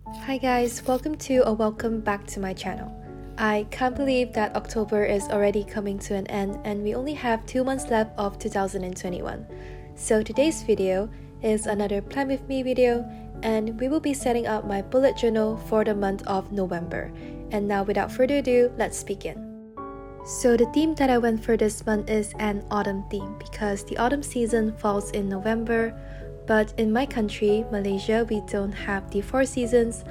Hi guys, welcome back to my channel. I can't believe that October is already coming to an end and we only have 2 months left of 2021. So today's video is another Plan With Me video and we will be setting up my bullet journal for the month of November. And now without further ado, let's begin. So the theme that I went for this month is an autumn theme because the autumn season falls in November. But in my country, Malaysia, we don't have the 4 seasons,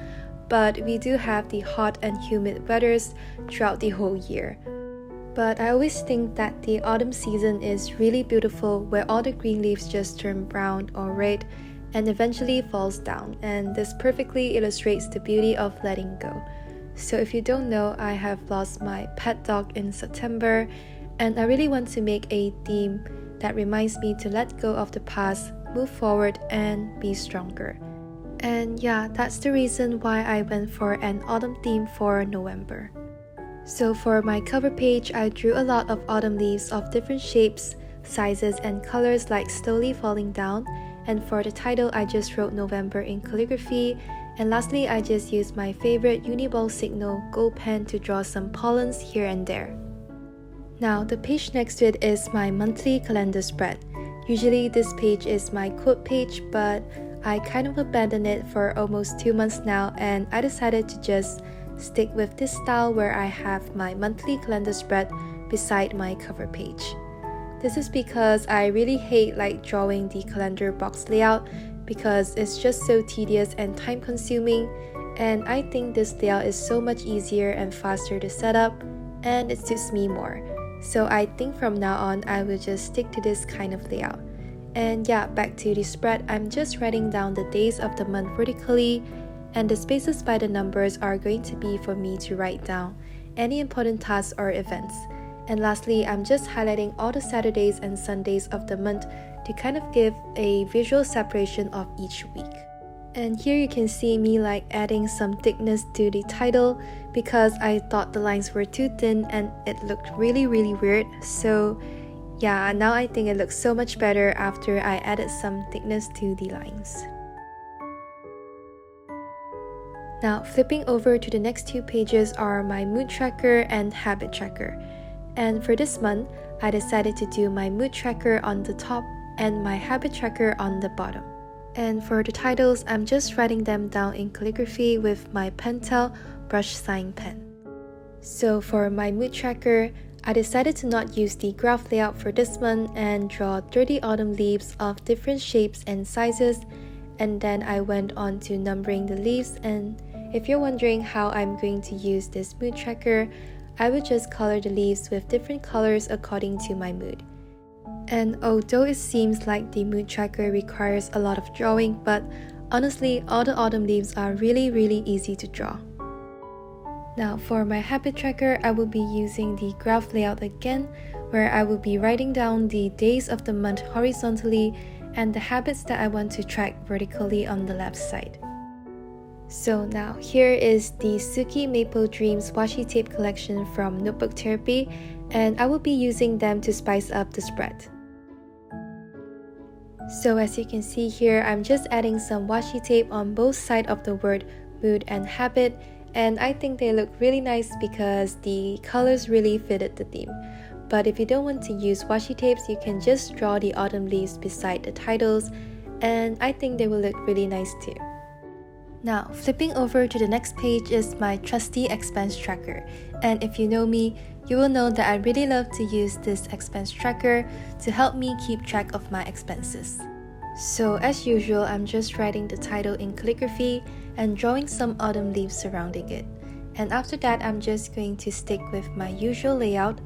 but we do have the hot and humid weathers throughout the whole year. But I always think that the autumn season is really beautiful where all the green leaves just turn brown or red and eventually falls down, and this perfectly illustrates the beauty of letting go. So if you don't know, I have lost my pet dog in September, and I really want to make a theme that reminds me to let go of the past, move forward and be stronger. And yeah, that's the reason why I went for an autumn theme for November. So for my cover page, I drew a lot of autumn leaves of different shapes, sizes and colors like slowly falling down. And for the title, I just wrote November in calligraphy. And lastly, I just used my favorite Uniball Signal gold pen to draw some pollens here and there. Now, the page next to it is my monthly calendar spread. Usually this page is my quote page, but I kind of abandoned it for almost 2 months now, and I decided to just stick with this style where I have my monthly calendar spread beside my cover page. This is because I really hate drawing the calendar box layout because it's just so tedious and time consuming, and I think this layout is so much easier and faster to set up, and it suits me more. So I think from now on, I will just stick to this kind of layout. And yeah, back to the spread, I'm just writing down the days of the month vertically, and the spaces by the numbers are going to be for me to write down any important tasks or events. And lastly, I'm just highlighting all the Saturdays and Sundays of the month to kind of give a visual separation of each week. And here you can see me adding some thickness to the title because I thought the lines were too thin and it looked really weird. So yeah, now I think it looks so much better after I added some thickness to the lines. Now flipping over to the next 2 pages are my mood tracker and habit tracker. And for this month, I decided to do my mood tracker on the top and my habit tracker on the bottom. And for the titles, I'm just writing them down in calligraphy with my Pentel brush sign pen. So for my mood tracker, I decided to not use the graph layout for this month and draw 30 autumn leaves of different shapes and sizes, and then I went on to numbering the leaves. And if you're wondering how I'm going to use this mood tracker, I would just color the leaves with different colors according to my mood. And although it seems like the mood tracker requires a lot of drawing, but honestly, all the autumn leaves are really easy to draw. Now for my habit tracker, I will be using the graph layout again, where I will be writing down the days of the month horizontally and the habits that I want to track vertically on the left side. So now here is the Suki Maple Dreams washi tape collection from Notebook Therapy, and I will be using them to spice up the spread. So as you can see here, I'm just adding some washi tape on both sides of the word mood and habit, and I think they look really nice because the colors really fitted the theme. But if you don't want to use washi tapes, you can just draw the autumn leaves beside the titles, and I think they will look really nice too. Now, flipping over to the next page is my trusty expense tracker. And if you know me, you will know that I really love to use this expense tracker to help me keep track of my expenses. So as usual, I'm just writing the title in calligraphy and drawing some autumn leaves surrounding it. And after that, I'm just going to stick with my usual layout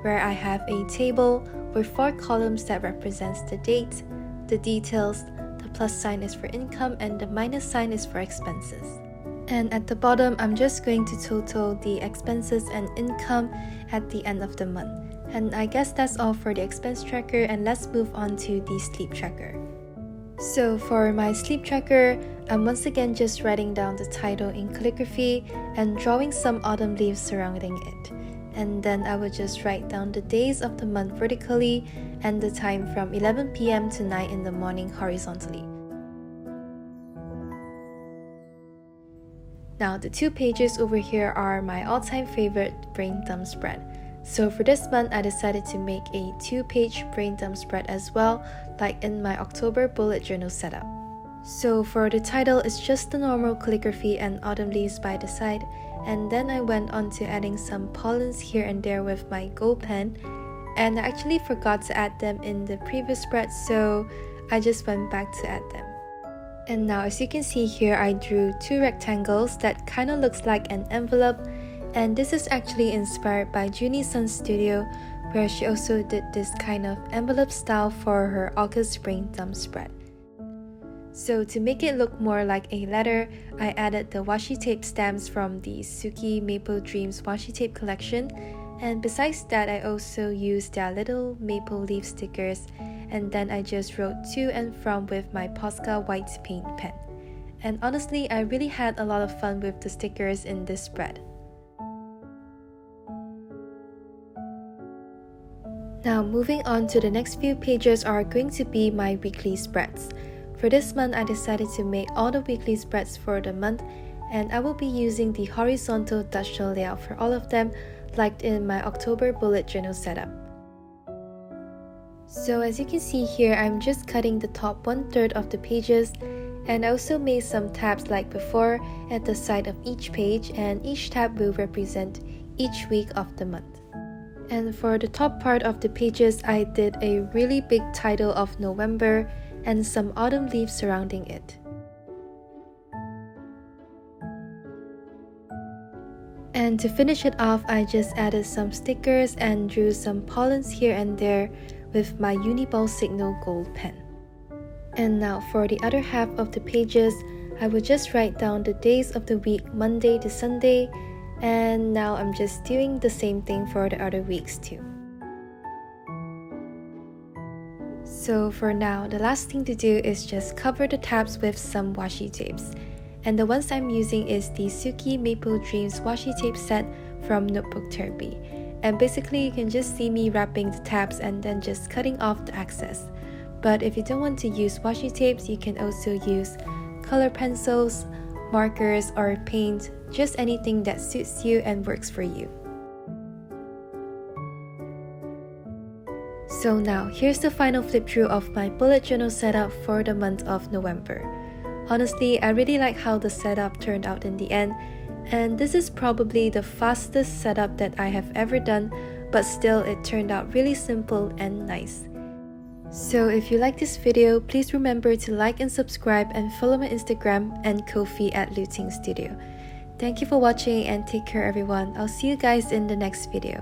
where I have a table with 4 columns that represents the date, the details, the plus sign is for income, and the minus sign is for expenses. And at the bottom, I'm just going to total the expenses and income at the end of the month. And I guess that's all for the expense tracker, and let's move on to the sleep tracker. So for my sleep tracker, I'm once again just writing down the title in calligraphy and drawing some autumn leaves surrounding it. And then I will just write down the days of the month vertically and the time from 11 p.m. to 9 in the morning horizontally. Now the two pages over here are my all-time favorite brain dump spread. So for this month, I decided to make a 2-page brain dump spread as well, like in my October bullet journal setup. So for the title, it's just the normal calligraphy and autumn leaves by the side, and then I went on to adding some pollens here and there with my gold pen, and I actually forgot to add them in the previous spread, so I just went back to add them. And now as you can see here, I drew 2 rectangles that kind of looks like an envelope, and this is actually inspired by Junie's studio, where she also did this kind of envelope style for her August spring dump spread. So to make it look more like a letter, I added the washi tape stamps from the Suki Maple Dreams washi tape collection, and besides that I also used their little maple leaf stickers, and then I just wrote to and from with my Posca white paint pen. And honestly, I really had a lot of fun with the stickers in this spread. Now moving on to the next few pages are going to be my weekly spreads. For this month, I decided to make all the weekly spreads for the month, and I will be using the horizontal Dutch layout for all of them, like in my October bullet journal setup. So as you can see here, I'm just cutting the top 1/3 of the pages, and I also made some tabs like before at the side of each page, and each tab will represent each week of the month. And for the top part of the pages, I did a really big title of November and some autumn leaves surrounding it. And to finish it off, I just added some stickers and drew some pollens here and there with my Uniball Signal gold pen. And now for the other half of the pages, I will just write down the days of the week, Monday to Sunday, and now I'm just doing the same thing for the other weeks too. So for now, the last thing to do is just cover the tabs with some washi tapes. And the ones I'm using is the Suki Maple Dreams washi tape set from Notebook Therapy. And basically you can just see me wrapping the tabs and then just cutting off the excess. But if you don't want to use washi tapes, you can also use color pencils, markers, or paint, just anything that suits you and works for you. So now, here's the final flip through of my bullet journal setup for the month of November. Honestly, I really like how the setup turned out in the end, and this is probably the fastest setup that I have ever done, but still it turned out really simple and nice. So if you like this video, please remember to like and subscribe and follow my Instagram and Kofi at lootengstudio. Thank you for watching and take care everyone. I'll see you guys in the next video.